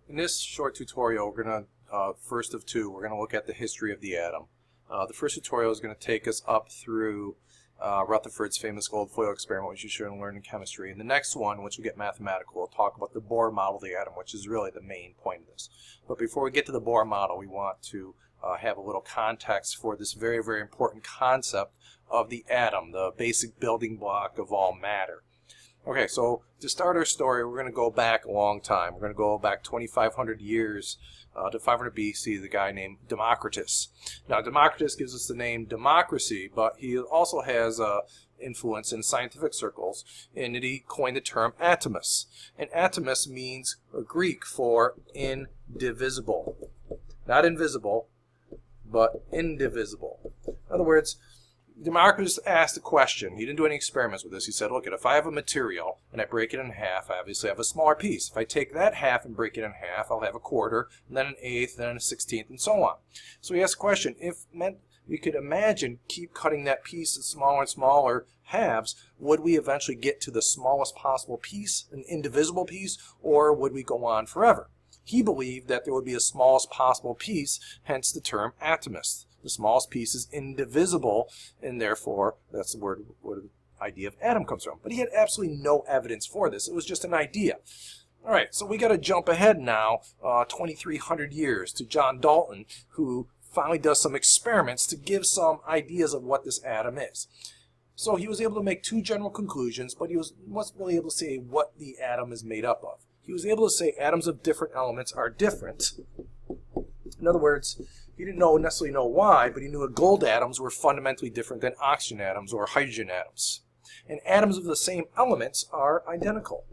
In this short tutorial, we're going to, first of two, we're going to look at the history of the atom. The first tutorial is going to take us up through Rutherford's famous gold foil experiment, which you should learn in chemistry. And the next one, which will get mathematical, we'll talk about the Bohr model of the atom, which is really the main point of this. But before we get to the Bohr model, we want to have a little context for this very, very important concept of the atom, the basic building block of all matter. Okay, so to start our story, we're going to go back a long time. We're going to go back 2,500 years to 500 BC, the guy named Democritus. Now, Democritus gives us the name democracy, but he also has influence in scientific circles, in that he coined the term atomus. And atomus means Greek for indivisible. Not invisible, but indivisible. In other words, Democritus asked a question. He didn't do any experiments with this. He said, look, if I have a material and I break it in half, I obviously have a smaller piece. If I take that half and break it in half, I'll have a quarter, and then an eighth, then a 16th, and so on. So he asked a question, if we could imagine keep cutting that piece in smaller and smaller halves, would we eventually get to the smallest possible piece, an indivisible piece, or would we go on forever? He believed that there would be a smallest possible piece, hence the term atomist. The smallest piece is indivisible, and therefore that's the word where the idea of atom comes from. But he had absolutely no evidence for this. It was just an idea. All right, so we got to jump ahead now 2,300 years to John Dalton, who finally does some experiments to give some ideas of what this atom is. So he was able to make two general conclusions, but he wasn't really able to say what the atom is made up of. He was able to say atoms of different elements are different. In other words, he didn't necessarily know why, but he knew that gold atoms were fundamentally different than oxygen atoms or hydrogen atoms. And atoms of the same elements are identical.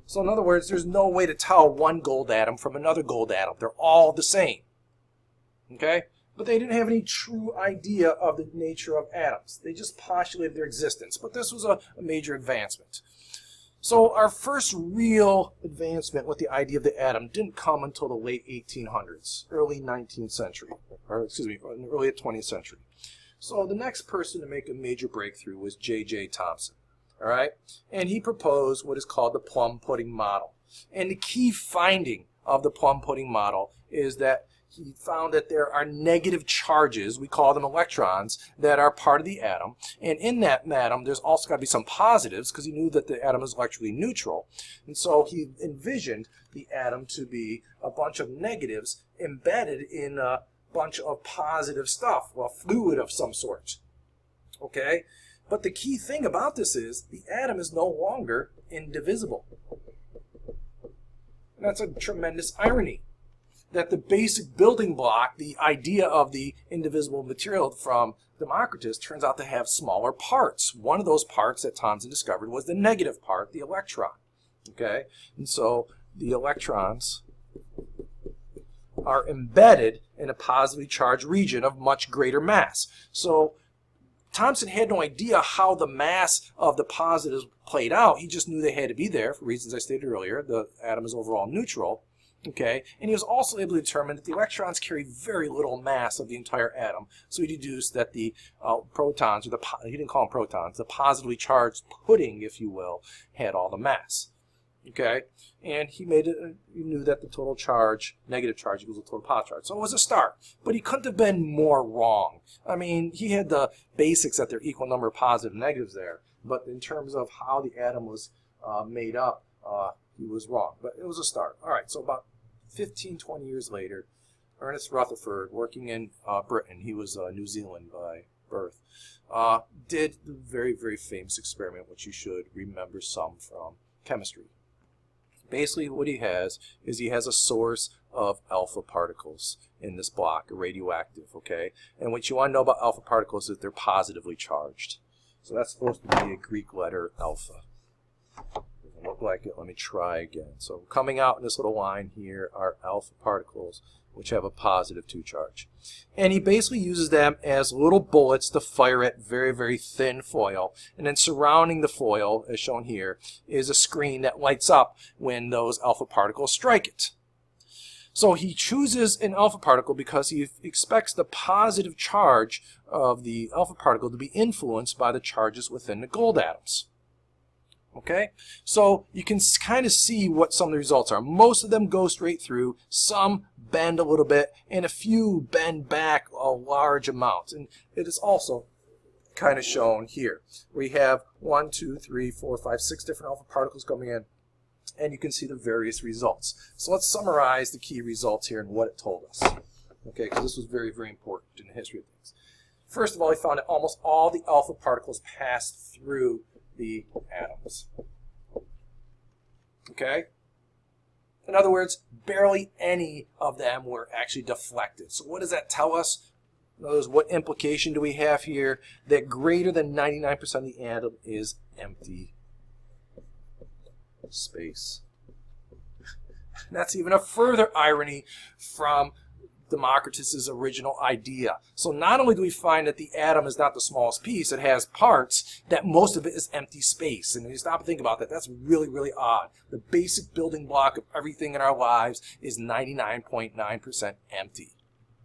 So in other words, there's no way to tell one gold atom from another gold atom. They're all the same. Okay? But they didn't have any true idea of the nature of atoms. They just postulated their existence. But this was a major advancement. So our first real advancement with the idea of the atom didn't come until the late 1800s, early 19th century, or excuse me, early 20th century. So the next person to make a major breakthrough was J.J. Thompson, all right? And he proposed what is called the Plum pudding model. And the key finding of the Plum pudding model is that he found that there are negative charges, we call them electrons, that are part of the atom. And in that atom, there's also got to be some positives, because he knew that the atom is electrically neutral. And so he envisioned the atom to be a bunch of negatives embedded in a bunch of positive stuff, well, fluid of some sort. Okay? But the key thing about this is the atom is no longer indivisible. And that's a tremendous irony. That the basic building block, the idea of the indivisible material from Democritus, turns out to have smaller parts. One of those parts that Thompson discovered was the negative part, the electron. Okay? And so the electrons are embedded in a positively charged region of much greater mass. So Thompson had no idea how the mass of the positives played out. He just knew they had to be there for reasons I stated earlier. The atom is overall neutral. Okay, and he was also able to determine that the electrons carry very little mass of the entire atom. So he deduced that the protons, or he didn't call them protons, the positively charged pudding, if you will, had all the mass. Okay, and he knew that the total charge, negative charge, equals the total positive charge. So it was a start, but he couldn't have been more wrong. I mean, he had the basics that there are equal number of positive and negatives there, but in terms of how the atom was made up, he was wrong, but it was a start. All right, so about 15, 20 years later, Ernest Rutherford, working in Britain, he was New Zealand by birth, did the very, very famous experiment, which you should remember some from chemistry. Basically, what he has is he has a source of alpha particles in this block, radioactive, okay? And what you want to know about alpha particles is they're positively charged. So that's supposed to be a Greek letter alpha. Look like it. Let me try again. So coming out in this little line here are alpha particles, which have a positive 2 charge. And he basically uses them as little bullets to fire at very, very thin foil. And then surrounding the foil, as shown here, is a screen that lights up when those alpha particles strike it. So he chooses an alpha particle because he expects the positive charge of the alpha particle to be influenced by the charges within the gold atoms. Okay, so you can kind of see what some of the results are. Most of them go straight through, some bend a little bit, and a few bend back a large amount. And it is also kind of shown here. We have 1, 2, 3, 4, 5, 6 different alpha particles coming in, and you can see the various results. So let's summarize the key results here and what it told us. Okay, because this was very, very important in the history of things. First of all, we found that almost all the alpha particles passed through the atoms. Okay? In other words, barely any of them were actually deflected. So what does that tell us? In other words, what implication do we have here? That greater than 99% of the atom is empty space. And that's even a further irony from Democritus's original idea. So not only do we find that the atom is not the smallest piece, it has parts, that most of it is empty space. And when you stop and think about that, that's really, really odd. The basic building block of everything in our lives is 99.9% empty.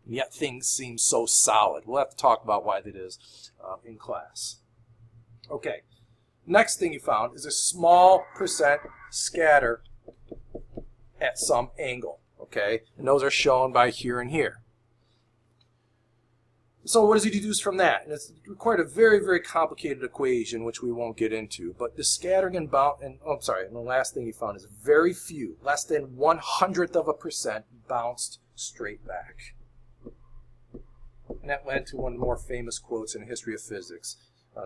And yet things seem so solid. We'll have to talk about why that is in class. Okay, next thing you found is a small percent scatter at some angle. Okay, and those are shown by here and here. So what does he deduce from that? And it's required a very, very complicated equation, which we won't get into. But the scattering and and the last thing he found is very few, less than 1/100% bounced straight back. And that led to one of the more famous quotes in the history of physics.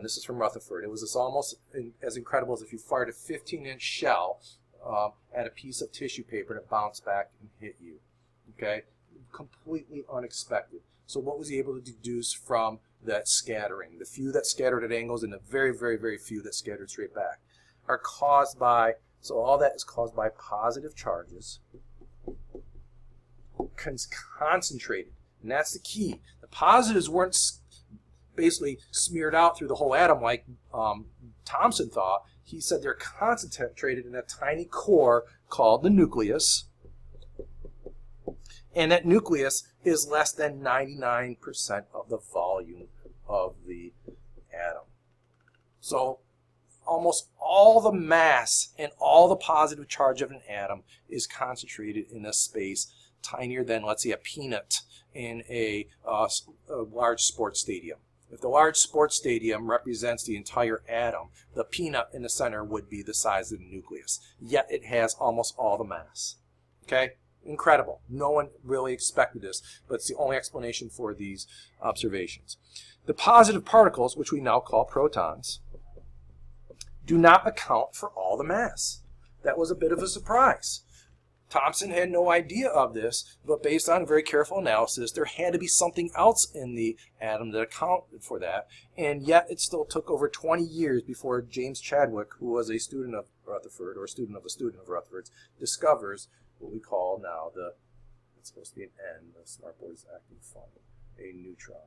This is from Rutherford. It was almost as incredible as if you fired a 15-inch shell at a piece of tissue paper and it bounced back and hit you. Okay? Completely unexpected. So what was he able to deduce from that scattering? The few that scattered at angles and the very, very, very few that scattered straight back are caused by, so all that is caused by positive charges concentrated. And that's the key. The positives weren't basically smeared out through the whole atom like Thompson thought. He said they're concentrated in a tiny core called the nucleus. And that nucleus is less than 99% of the volume of the atom. So almost all the mass and all the positive charge of an atom is concentrated in a space tinier than, let's say, a peanut in a large sports stadium. If the large sports stadium represents the entire atom, the peanut in the center would be the size of the nucleus. Yet it has almost all the mass. Okay? Incredible. No one really expected this, but it's the only explanation for these observations. The positive particles, which we now call protons, do not account for all the mass. That was a bit of a surprise. Thompson had no idea of this, but based on a very careful analysis, there had to be something else in the atom that accounted for that, and yet it still took over 20 years before James Chadwick, who was a student of Rutherford, or a student of Rutherford's, discovers what we call now it's supposed to be an N, the smartboard is acting funny, a neutron.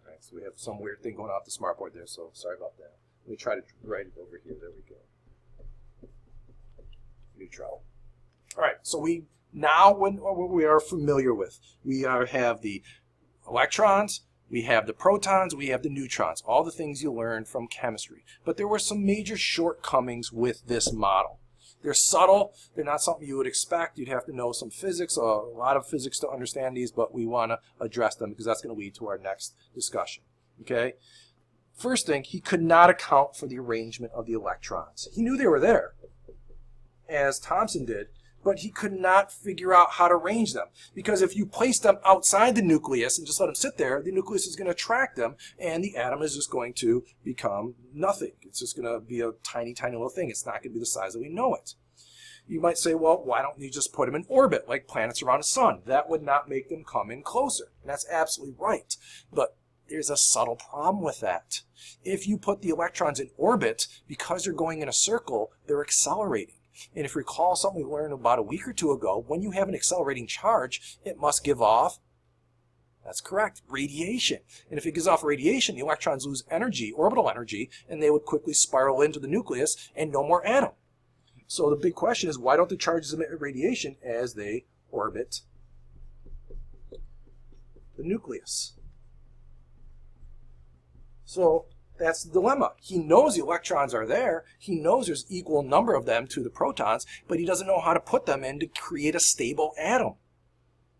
All right, so we have some weird thing going on with the smartboard there, so sorry about that. Let me try to write it over here. There we go. Neutron. All right, so we are familiar with. We have the electrons, we have the protons, we have the neutrons, all the things you learned from chemistry. But there were some major shortcomings with this model. They're subtle, they're not something you would expect. You'd have to know some physics, a lot of physics to understand these, but we want to address them because that's going to lead to our next discussion. Okay? First thing, he could not account for the arrangement of the electrons. He knew they were there, as Thompson did, but he could not figure out how to arrange them. Because if you place them outside the nucleus and just let them sit there, the nucleus is going to attract them, and the atom is just going to become nothing. It's just going to be a tiny, tiny little thing. It's not going to be the size that we know it. You might say, well, why don't you just put them in orbit, like planets around the sun? That would not make them come in closer. And that's absolutely right. But there's a subtle problem with that. If you put the electrons in orbit, because they're going in a circle, they're accelerating. And if you recall something we learned about a week or two ago, when you have an accelerating charge, it must give off, that's correct, radiation. And if it gives off radiation, the electrons lose energy, orbital energy, and they would quickly spiral into the nucleus and no more atom. So the big question is, why don't the charges emit radiation as they orbit the nucleus? So That's the dilemma. He knows the electrons are there. He knows there's equal number of them to the protons, but he doesn't know how to put them in to create a stable atom.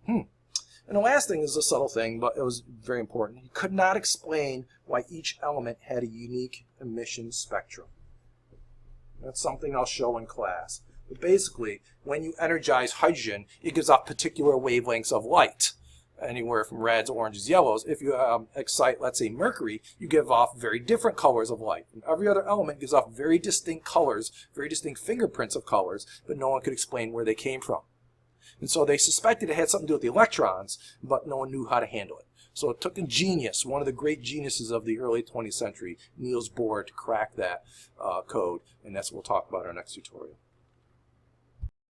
And the last thing is a subtle thing, but it was very important. He could not explain why each element had a unique emission spectrum. That's something I'll show in class. But basically, when you energize hydrogen, it gives off particular wavelengths of light, anywhere from reds, oranges, yellows. If you excite, let's say, mercury, you give off very different colors of light. And every other element gives off very distinct colors, very distinct fingerprints of colors, but no one could explain where they came from. And so they suspected it had something to do with the electrons, but no one knew how to handle it. So it took a genius, one of the great geniuses of the early 20th century, Niels Bohr, to crack that code, and that's what we'll talk about in our next tutorial.